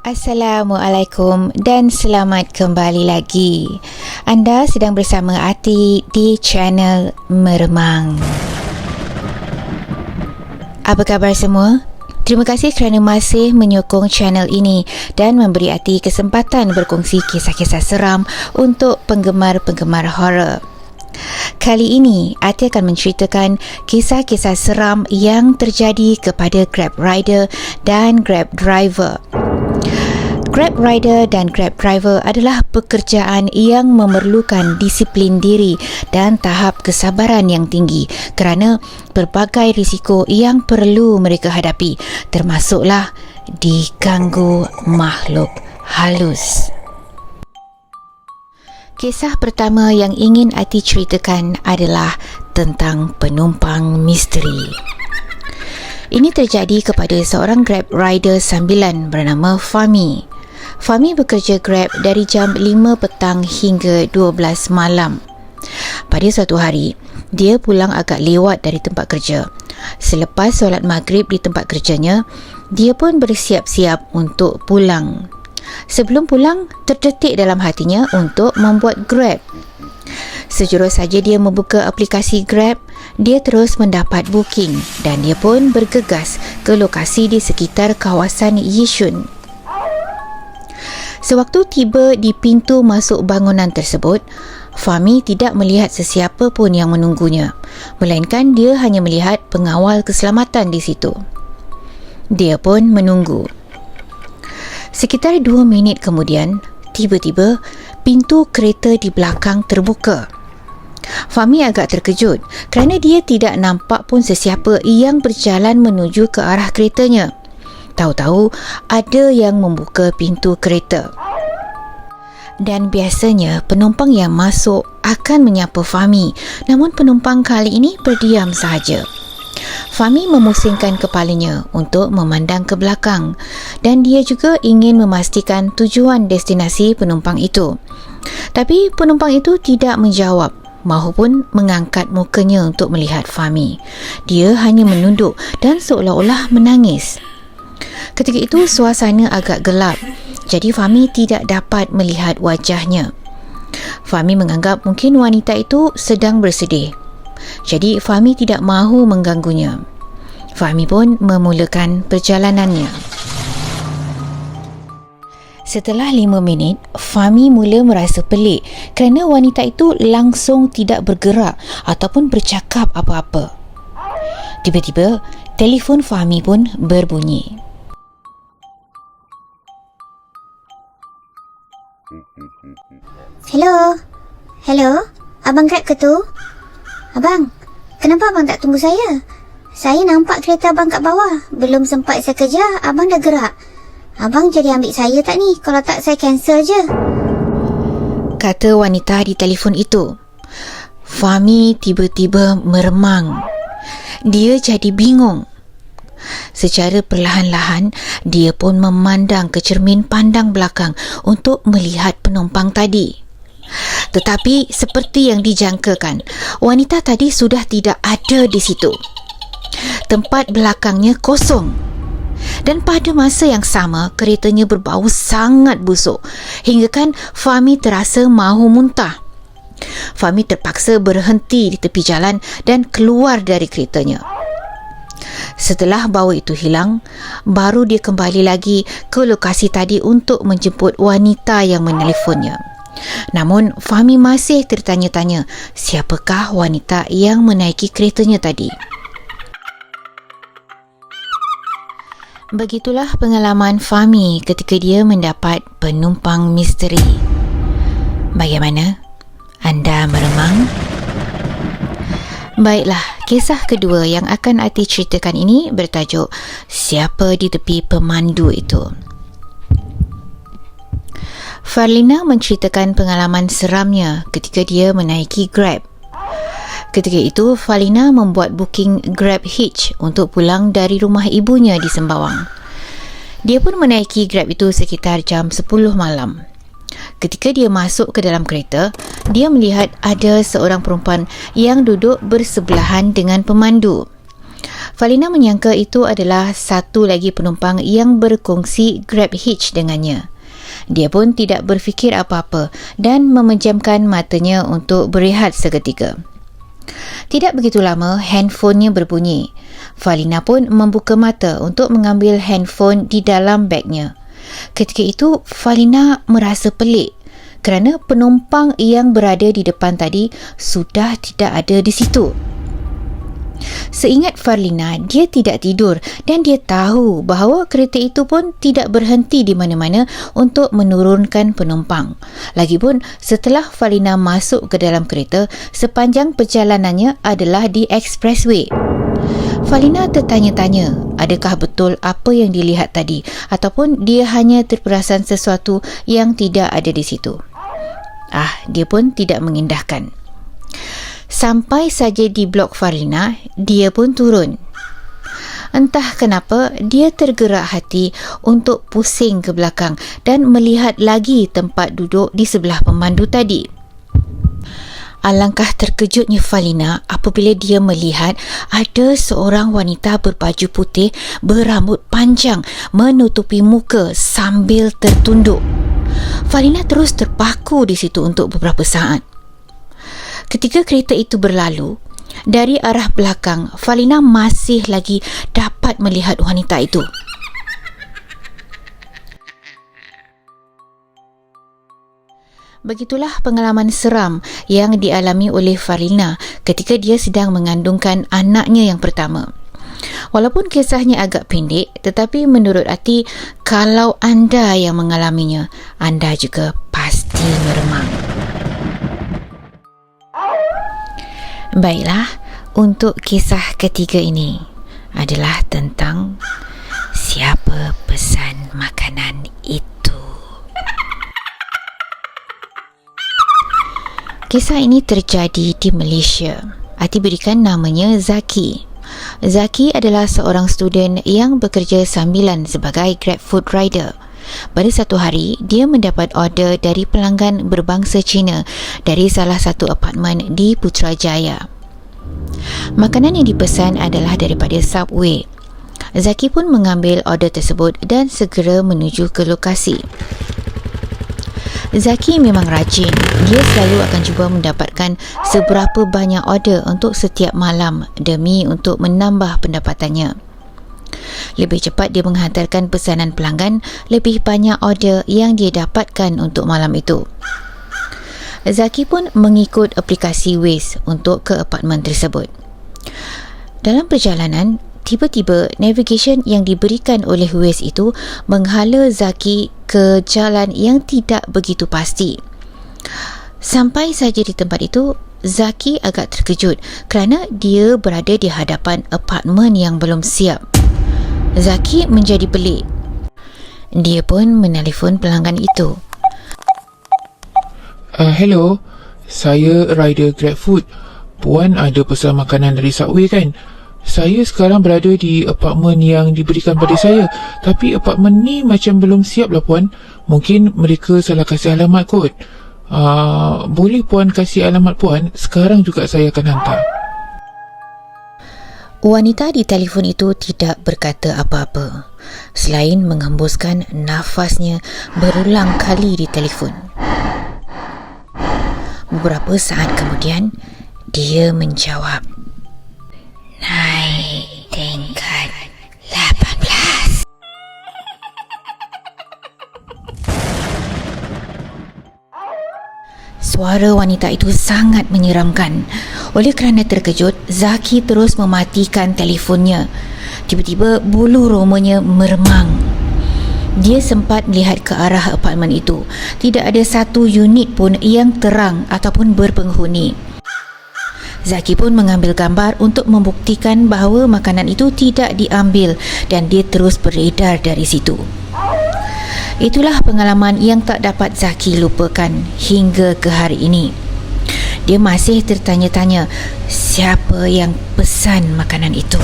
Assalamualaikum dan selamat kembali lagi. Anda sedang bersama Ati di channel Meremang. Apa khabar semua? Terima kasih kerana masih menyokong channel ini dan memberi Ati kesempatan berkongsi kisah-kisah seram untuk penggemar-penggemar horror. Kali ini, Ati akan menceritakan kisah-kisah seram yang terjadi kepada Grab Rider dan Grab Driver. Grab Rider dan Grab Driver adalah pekerjaan yang memerlukan disiplin diri dan tahap kesabaran yang tinggi kerana berbagai risiko yang perlu mereka hadapi, termasuklah diganggu makhluk halus. Kisah pertama yang ingin Ati ceritakan adalah tentang penumpang misteri. Ini terjadi kepada seorang Grab Rider sambilan bernama Fahmi. Fahmi bekerja Grab dari jam 5 petang hingga 12 malam. Pada suatu hari, dia pulang agak lewat dari tempat kerja. Selepas solat maghrib di tempat kerjanya, dia pun bersiap-siap untuk pulang. Sebelum pulang, terdetik dalam hatinya untuk membuat Grab. Sejurus saja dia membuka aplikasi Grab, dia terus mendapat booking dan dia pun bergegas ke lokasi di sekitar kawasan Yishun. Sewaktu tiba di pintu masuk bangunan tersebut, Fahmi tidak melihat sesiapa pun yang menunggunya, melainkan dia hanya melihat pengawal keselamatan di situ. Dia pun menunggu. Sekitar 2 minit kemudian, tiba-tiba pintu kereta di belakang terbuka. Fahmi agak terkejut kerana dia tidak nampak pun sesiapa yang berjalan menuju ke arah keretanya. Tahu-tahu ada yang membuka pintu kereta. Dan biasanya penumpang yang masuk akan menyapa Fahmi, namun penumpang kali ini berdiam sahaja. Fahmi memusingkan kepalanya untuk memandang ke belakang dan dia juga ingin memastikan tujuan destinasi penumpang itu. Tapi penumpang itu tidak menjawab mahupun mengangkat mukanya untuk melihat Fahmi. Dia hanya menunduk dan seolah-olah menangis. Ketika itu suasana agak gelap, jadi Fahmi tidak dapat melihat wajahnya. Fahmi menganggap mungkin wanita itu sedang bersedih. Jadi Fahmi tidak mahu mengganggunya. Fahmi pun memulakan perjalanannya. Setelah 5 minit, Fahmi mula merasa pelik kerana wanita itu langsung tidak bergerak ataupun bercakap apa-apa. Tiba-tiba, telefon Fahmi pun berbunyi. Hello, Abang Grab ke tu? Abang, kenapa abang tak tunggu saya? Saya nampak kereta abang kat bawah. Belum sempat saya kejar, abang dah gerak. Abang jadi ambil saya tak ni? Kalau tak, saya cancel je, kata wanita di telefon itu. Fahmi tiba-tiba meremang. Dia jadi bingung. Secara perlahan-lahan, dia pun memandang ke cermin pandang belakang untuk melihat penumpang tadi. Tetapi seperti yang dijangkakan, wanita tadi sudah tidak ada di situ. Tempat belakangnya kosong. Dan pada masa yang sama, keretanya berbau sangat busuk hinggakan Fahmi terasa mahu muntah. Fahmi terpaksa berhenti di tepi jalan dan keluar dari keretanya. Setelah bau itu hilang, baru dia kembali lagi ke lokasi tadi untuk menjemput wanita yang menelefonnya. Namun, Fahmi masih tertanya-tanya siapakah wanita yang menaiki keretanya tadi. Begitulah pengalaman Fahmi ketika dia mendapat penumpang misteri. Bagaimana? Anda meremang? Baiklah, kisah kedua yang akan Ati ceritakan ini bertajuk Siapa di Tepi Pemandu Itu. Farlina menceritakan pengalaman seramnya ketika dia menaiki Grab. Ketika itu, Farlina membuat booking Grab Hitch untuk pulang dari rumah ibunya di Sembawang. Dia pun menaiki Grab itu sekitar jam 10 malam. Ketika dia masuk ke dalam kereta, dia melihat ada seorang perempuan yang duduk bersebelahan dengan pemandu. Falina menyangka itu adalah satu lagi penumpang yang berkongsi Grab Hitch dengannya. Dia pun tidak berfikir apa-apa dan memejamkan matanya untuk berehat seketika. Tidak begitu lama, handphonenya berbunyi. Falina pun membuka mata untuk mengambil handphone di dalam bagnya. Ketika itu, Falina merasa pelik kerana penumpang yang berada di depan tadi sudah tidak ada di situ. Seingat Falina, dia tidak tidur dan dia tahu bahawa kereta itu pun tidak berhenti di mana-mana untuk menurunkan penumpang. Lagipun, setelah Falina masuk ke dalam kereta, sepanjang perjalanannya adalah di expressway. Falina tertanya-tanya, adakah betul apa yang dilihat tadi ataupun dia hanya terperasan sesuatu yang tidak ada di situ. Dia pun tidak mengindahkan. Sampai saja di blok Falina, dia pun turun. Entah kenapa, dia tergerak hati untuk pusing ke belakang dan melihat lagi tempat duduk di sebelah pemandu tadi. Alangkah terkejutnya Falina apabila dia melihat ada seorang wanita berbaju putih berambut panjang menutupi muka sambil tertunduk. Falina terus terpaku di situ untuk beberapa saat. Ketika kereta itu berlalu, dari arah belakang, Falina masih lagi dapat melihat wanita itu. Begitulah pengalaman seram yang dialami oleh Falina ketika dia sedang mengandungkan anaknya yang pertama. Walaupun kisahnya agak pendek, tetapi menurut Ati, kalau anda yang mengalaminya, anda juga pasti meremang. Baiklah, untuk kisah ketiga ini adalah tentang siapa pesan makanan itu. Kisah ini terjadi di Malaysia. Ati berikan namanya Zaki. Zaki adalah seorang student yang bekerja sambilan sebagai Grab Food Rider. Pada satu hari, dia mendapat order dari pelanggan berbangsa Cina dari salah satu apartmen di Putrajaya. Makanan yang dipesan adalah daripada Subway. Zaki pun mengambil order tersebut dan segera menuju ke lokasi. Zaki memang rajin. Dia selalu akan cuba mendapatkan seberapa banyak order untuk setiap malam demi untuk menambah pendapatannya. Lebih cepat dia menghantarkan pesanan pelanggan, lebih banyak order yang dia dapatkan untuk malam itu. Zaki pun mengikut aplikasi Waze untuk ke apartmen tersebut. Dalam perjalanan, tiba-tiba navigation yang diberikan oleh Waze itu menghala Zaki ke jalan yang tidak begitu pasti. Sampai saja di tempat itu, Zaki agak terkejut kerana dia berada di hadapan apartmen yang belum siap. Zaki menjadi pelik. Dia pun menelefon pelanggan itu. Hello, saya rider Grab Food. Puan ada pesan makanan dari Subway kan? Saya sekarang berada di apartmen yang diberikan pada saya. Tapi apartmen ni macam belum siap lah Puan. Mungkin mereka salah kasih alamat kot. Boleh Puan kasih alamat Puan? Sekarang juga saya akan hantar. Wanita di telefon itu tidak berkata apa-apa selain menghembuskan nafasnya berulang kali di telefon. Beberapa saat kemudian, dia menjawab, naik tingkat 18. Suara wanita itu sangat menyeramkan. Oleh kerana terkejut, Zaki terus mematikan telefonnya. Tiba-tiba bulu romanya meremang. Dia sempat melihat ke arah apartmen itu. Tidak ada satu unit pun yang terang ataupun berpenghuni. Zaki pun mengambil gambar untuk membuktikan bahawa makanan itu tidak diambil dan dia terus beredar dari situ. Itulah pengalaman yang tak dapat Zaki lupakan hingga ke hari ini. Dia masih tertanya-tanya siapa yang pesan makanan itu.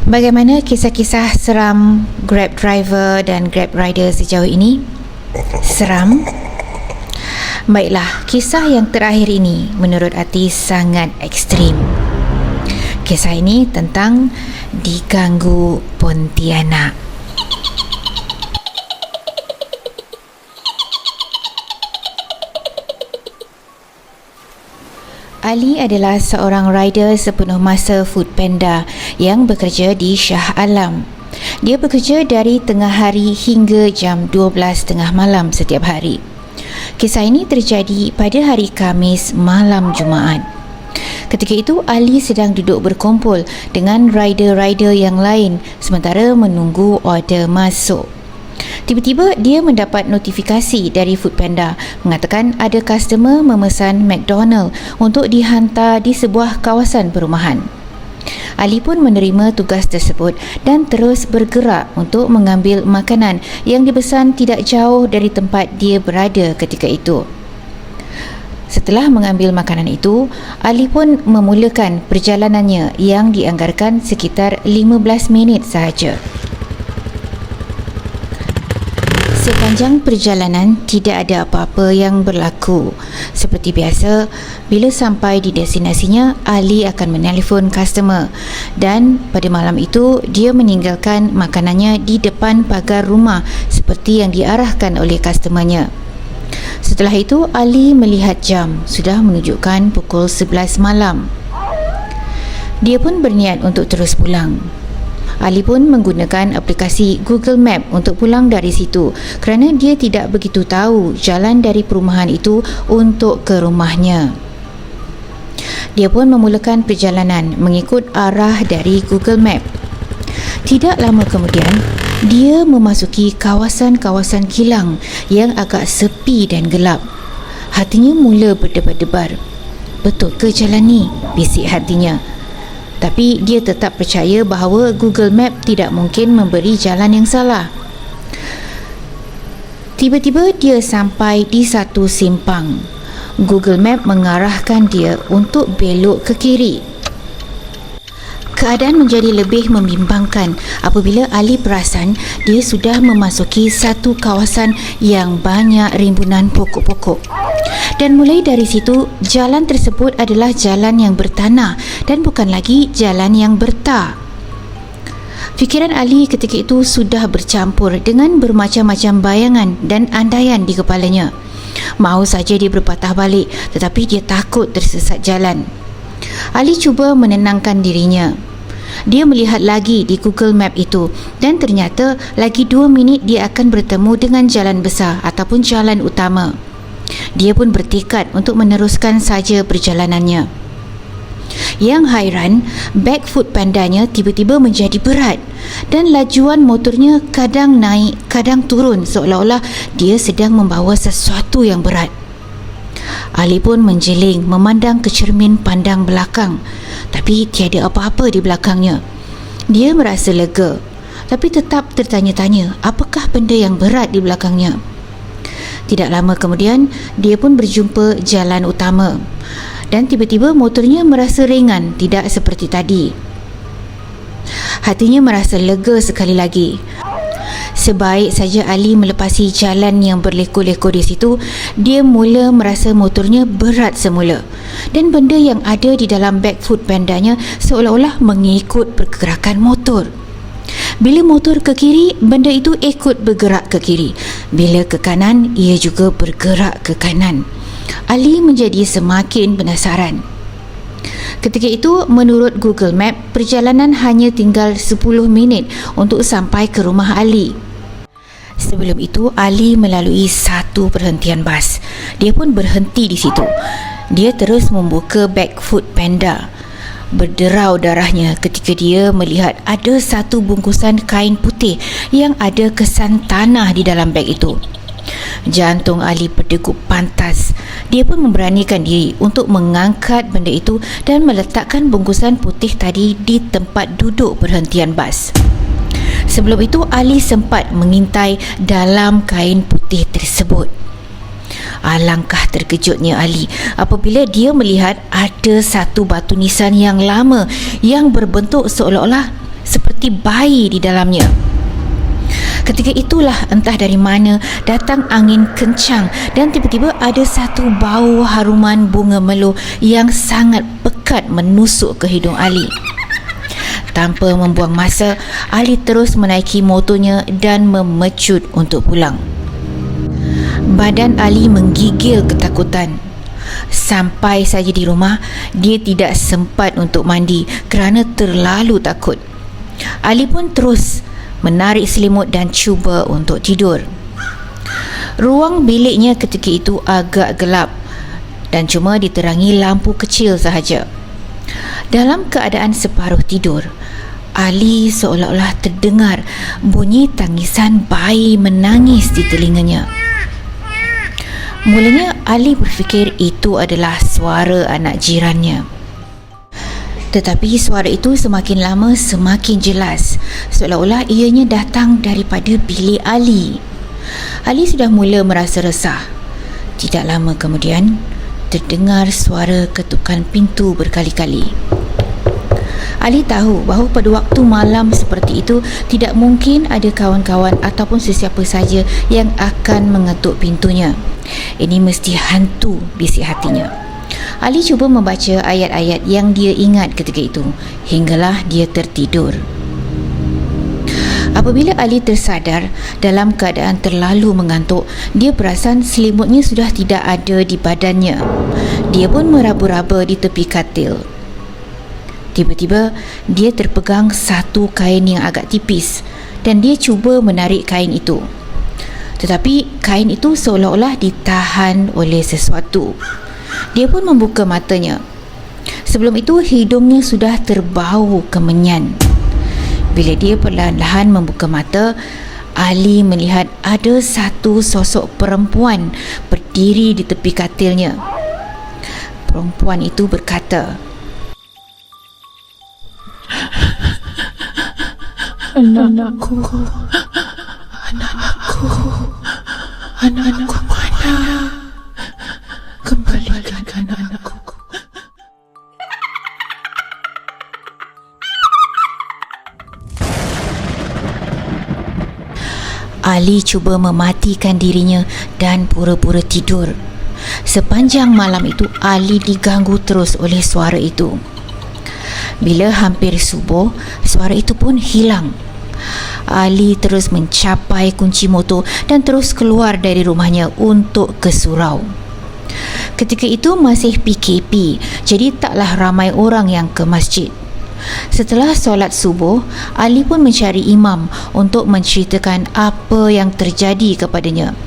Bagaimana kisah-kisah seram Grab driver dan Grab rider sejauh ini? Seram? Baiklah, kisah yang terakhir ini menurut Ati sangat ekstrim. Kisah ini tentang diganggu Pontianak. Ali adalah seorang rider sepenuh masa Foodpanda yang bekerja di Shah Alam. Dia bekerja dari tengah hari hingga jam 12 tengah malam setiap hari. Kisah ini terjadi pada hari Khamis malam Jumaat. Ketika itu Ali sedang duduk berkumpul dengan rider-rider yang lain sementara menunggu order masuk. Tiba-tiba dia mendapat notifikasi dari Foodpanda mengatakan ada customer memesan McDonald untuk dihantar di sebuah kawasan perumahan. Ali pun menerima tugas tersebut dan terus bergerak untuk mengambil makanan yang dipesan tidak jauh dari tempat dia berada ketika itu. Setelah mengambil makanan itu, Ali pun memulakan perjalanannya yang dianggarkan sekitar 15 minit sahaja. Sepanjang perjalanan tidak ada apa-apa yang berlaku. Seperti biasa, bila sampai di destinasinya, Ali akan menelpon customer dan pada malam itu dia meninggalkan makanannya di depan pagar rumah seperti yang diarahkan oleh customernya. Setelah itu, Ali melihat jam, sudah menunjukkan pukul 11 malam. Dia pun berniat untuk terus pulang. Ali pun menggunakan aplikasi Google Map untuk pulang dari situ kerana dia tidak begitu tahu jalan dari perumahan itu untuk ke rumahnya. Dia pun memulakan perjalanan mengikut arah dari Google Map. Tidak lama kemudian, dia memasuki kawasan-kawasan kilang yang agak sepi dan gelap. Hatinya mula berdebar-debar. Betul ke jalan ni? Bisik hatinya. Tapi dia tetap percaya bahawa Google Map tidak mungkin memberi jalan yang salah. Tiba-tiba dia sampai di satu simpang. Google Map mengarahkan dia untuk belok ke kiri. Keadaan menjadi lebih membimbangkan apabila Ali perasan dia sudah memasuki satu kawasan yang banyak rimbunan pokok-pokok. Dan mulai dari situ, jalan tersebut adalah jalan yang bertanah dan bukan lagi jalan yang bertar. Fikiran Ali ketika itu sudah bercampur dengan bermacam-macam bayangan dan andaian di kepalanya. Mahu saja dia berpatah balik, tetapi dia takut tersesat jalan. Ali cuba menenangkan dirinya. Dia melihat lagi di Google Map itu dan ternyata lagi 2 minit dia akan bertemu dengan jalan besar ataupun jalan utama. Dia pun bertekad untuk meneruskan saja perjalanannya. Yang hairan, beg Foodpandanya tiba-tiba menjadi berat dan lajuan motornya kadang naik, kadang turun seolah-olah dia sedang membawa sesuatu yang berat. Ali pun menjeling memandang ke cermin pandang belakang, tapi tiada apa-apa di belakangnya. Dia merasa lega, tapi tetap tertanya-tanya apakah benda yang berat di belakangnya. Tidak lama kemudian, dia pun berjumpa jalan utama dan tiba-tiba motornya merasa ringan, tidak seperti tadi. Hatinya merasa lega sekali lagi. Sebaik saja Ali melepasi jalan yang berleko-leko di situ, dia mula merasa motornya berat semula dan benda yang ada di dalam beg Foodpandanya seolah-olah mengikut pergerakan motor. Bila motor ke kiri, benda itu ikut bergerak ke kiri. Bila ke kanan, ia juga bergerak ke kanan. Ali menjadi semakin penasaran. Ketika itu, menurut Google Map, perjalanan hanya tinggal 10 minit untuk sampai ke rumah Ali. Sebelum itu, Ali melalui satu perhentian bas. Dia pun berhenti di situ. Dia terus membuka beg Foodpanda. Berderau darahnya ketika dia melihat ada satu bungkusan kain putih yang ada kesan tanah di dalam beg itu. Jantung Ali berdegup pantas. Dia pun memberanikan diri untuk mengangkat benda itu dan meletakkan bungkusan putih tadi di tempat duduk perhentian bas. Sebelum itu, Ali sempat mengintai dalam kain putih tersebut. Alangkah terkejutnya Ali apabila dia melihat ada satu batu nisan yang lama yang berbentuk seolah-olah seperti bayi di dalamnya. Ketika itulah entah dari mana datang angin kencang dan tiba-tiba ada satu bau haruman bunga melo yang sangat pekat menusuk ke hidung Ali. Tanpa membuang masa, Ali terus menaiki motornya dan memecut untuk pulang. Badan Ali menggigil ketakutan. Sampai saja di rumah, dia tidak sempat untuk mandi kerana terlalu takut. Ali pun terus menarik selimut dan cuba untuk tidur. Ruang biliknya ketika itu agak gelap dan cuma diterangi lampu kecil sahaja. Dalam keadaan separuh tidur, Ali seolah-olah terdengar bunyi tangisan bayi menangis di telinganya. Mulanya Ali berfikir itu adalah suara anak jirannya. Tetapi suara itu semakin lama semakin jelas, seolah-olah ianya datang daripada bilik Ali. Ali sudah mula merasa resah. Tidak lama kemudian, terdengar suara ketukan pintu berkali-kali. Ali tahu bahawa pada waktu malam seperti itu tidak mungkin ada kawan-kawan ataupun sesiapa saja yang akan mengetuk pintunya. Ini mesti hantu, bisik hatinya. Ali cuba membaca ayat-ayat yang dia ingat ketika itu hinggalah dia tertidur. Apabila Ali tersadar dalam keadaan terlalu mengantuk, dia perasan selimutnya sudah tidak ada di badannya. Dia pun meraba-raba di tepi katil. Tiba-tiba dia terpegang satu kain yang agak tipis dan dia cuba menarik kain itu. Tetapi kain itu seolah-olah ditahan oleh sesuatu. Dia pun membuka matanya. Sebelum itu hidungnya sudah terbau kemenyan. Bila dia perlahan-lahan membuka mata, Ali melihat ada satu sosok perempuan berdiri di tepi katilnya. Perempuan itu berkata, Anakku, anakku, anakku mana? Kembalikan anakku. Ali cuba mematikan dirinya dan pura-pura tidur. Sepanjang malam itu, Ali diganggu terus oleh suara itu. Bila hampir subuh, suara itu pun hilang. Ali terus mencapai kunci motor dan terus keluar dari rumahnya untuk ke surau. Ketika itu masih PKP, jadi taklah ramai orang yang ke masjid. Setelah solat subuh, Ali pun mencari imam untuk menceritakan apa yang terjadi kepadanya.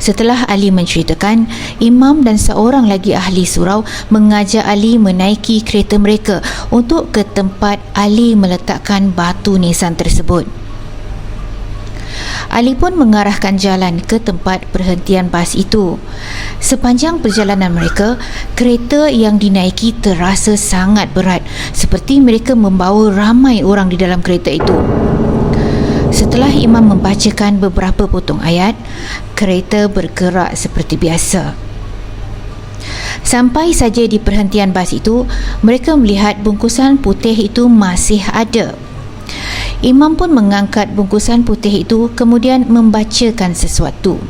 Setelah Ali menceritakan, imam dan seorang lagi ahli surau mengajak Ali menaiki kereta mereka untuk ke tempat Ali meletakkan batu nisan tersebut. Ali pun mengarahkan jalan ke tempat perhentian bas itu. Sepanjang perjalanan mereka, kereta yang dinaiki terasa sangat berat, seperti mereka membawa ramai orang di dalam kereta itu. Setelah imam membacakan beberapa potong ayat, kereta bergerak seperti biasa. Sampai saja di perhentian bas itu, mereka melihat bungkusan putih itu masih ada. Imam pun mengangkat bungkusan putih itu kemudian membacakan sesuatu.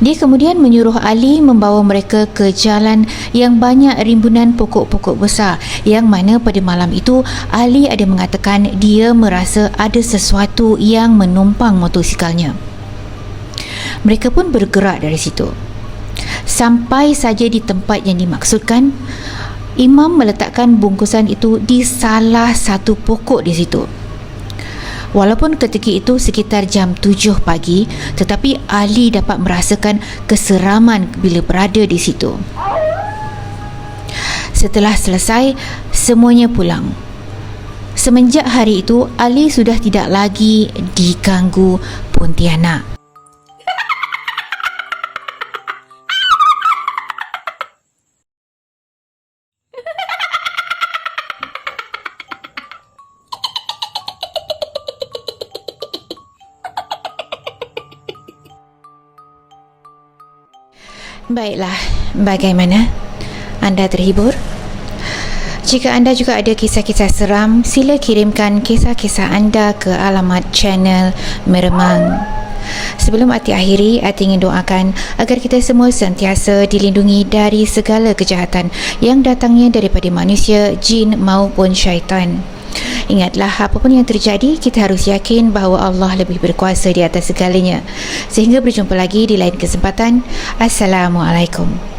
Dia kemudian menyuruh Ali membawa mereka ke jalan yang banyak rimbunan pokok-pokok besar, yang mana pada malam itu Ali ada mengatakan dia merasa ada sesuatu yang menumpang motosikalnya. Mereka pun bergerak dari situ. Sampai saja di tempat yang dimaksudkan, imam meletakkan bungkusan itu di salah satu pokok di situ. Walaupun ketika itu sekitar jam 7 pagi, tetapi Ali dapat merasakan keseraman bila berada di situ. Setelah selesai, semuanya pulang. Semenjak hari itu, Ali sudah tidak lagi diganggu Pontianak. Baiklah, bagaimana? Anda terhibur? Jika anda juga ada kisah-kisah seram, sila kirimkan kisah-kisah anda ke alamat channel Meremang. Sebelum Ati akhiri, Ati ingin doakan agar kita semua sentiasa dilindungi dari segala kejahatan yang datangnya daripada manusia, jin maupun syaitan. Ingatlah, apapun yang terjadi, kita harus yakin bahawa Allah lebih berkuasa di atas segalanya. Sehingga berjumpa lagi di lain kesempatan. Assalamualaikum.